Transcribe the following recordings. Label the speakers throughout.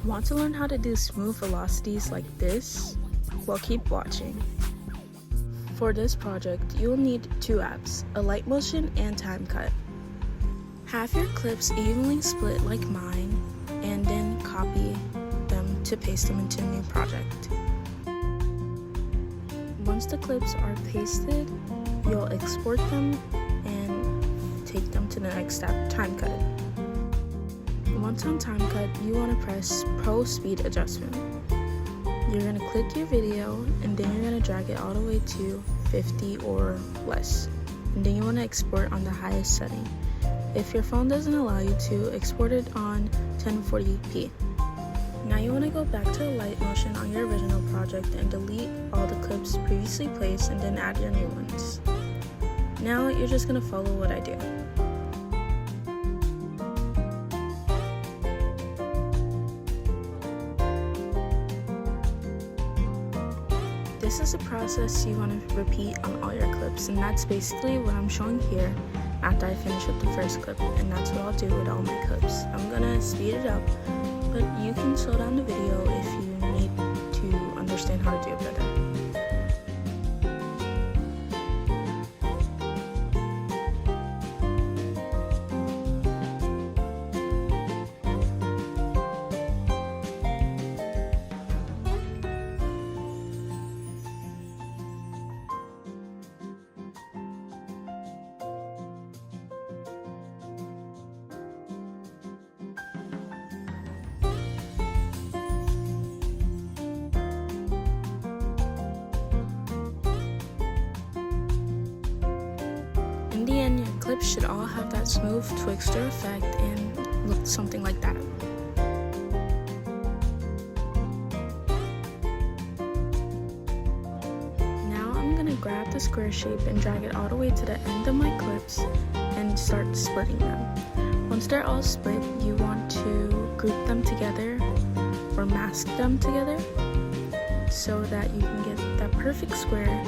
Speaker 1: Want to learn how to do smooth velocities like this? Well, keep watching. For this project, you'll need two apps, Alight Motion and CapcutEdit. Have your clips evenly split like mine, and then copy them to paste them into a new project. Once the clips are pasted, you'll export them and take them to the next step, CapcutEdit. Once on CapcutEdit, you want to press Pro Speed Adjustment. You're going to click your video, and then you're going to drag it all the way to 50 or less. And then you want to export on the highest setting. If your phone doesn't allow you to, export it on 1040p. Now you want to go back to Alight Motion on your original project and delete all the clips previously placed and then add your new ones. Now you're just going to follow what I do. This is a process you want to repeat on all your clips, and that's basically what I'm showing here after I finish with the first clip, and that's what I'll do with all my clips. I'm gonna speed it up, but you can slow down the video if you need to understand how to do it better. In the end, your clips should all have that smooth twixter effect and look something like that. Now I'm going to grab the square shape and drag it all the way to the end of my clips and start splitting them. Once they're all split, you want to group them together or mask them together so that you can get that perfect square.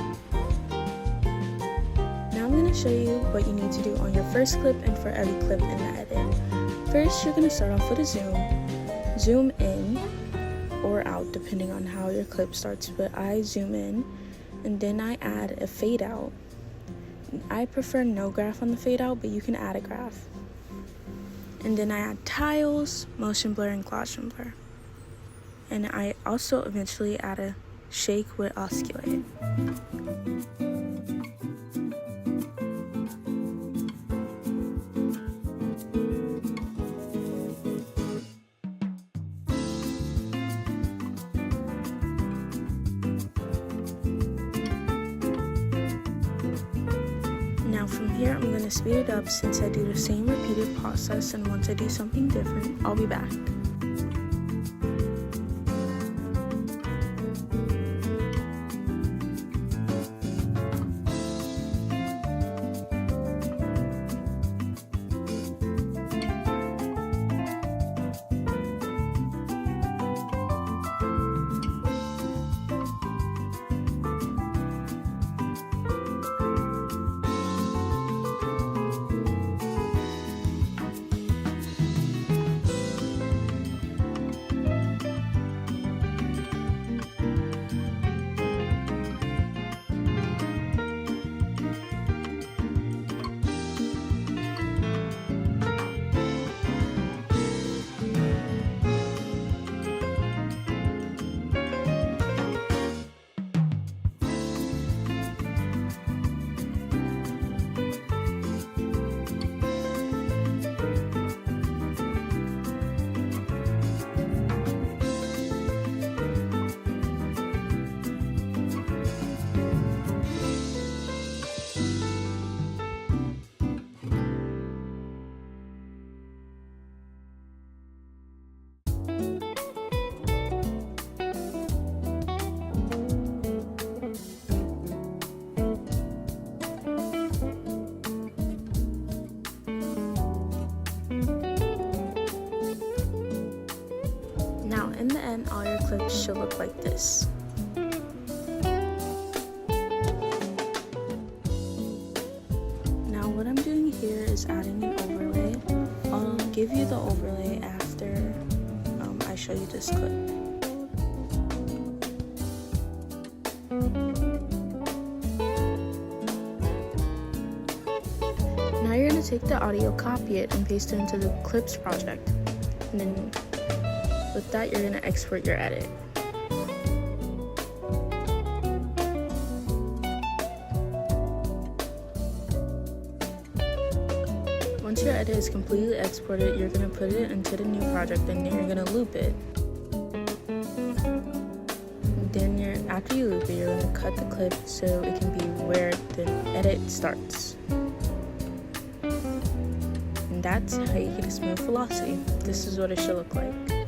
Speaker 1: I'm going to show you what you need to do on your first clip and for every clip in the edit. First, you're going to start off with a zoom in or out depending on how your clip starts, but I zoom in and then I add a fade out. I prefer no graph on the fade out, but you can add a graph. And then I add tiles, motion blur, and Gaussian blur. And I also eventually add a shake with osculate. Now from here, I'm going to speed it up since I do the same repeated process, and once I do something different, I'll be back. In the end, all your clips should look like this. Now what I'm doing here is adding an overlay. I'll give you the overlay after I show show you this clip. Now you're going to take the audio, copy it, and paste it into the clips project. And then with that, you're going to export your edit. Once your edit is completely exported, you're going to put it into the new project and then you're going to loop it. And then after you loop it, you're going to cut the clip so it can be where the edit starts. And that's how you get a smooth velocity. This is what it should look like.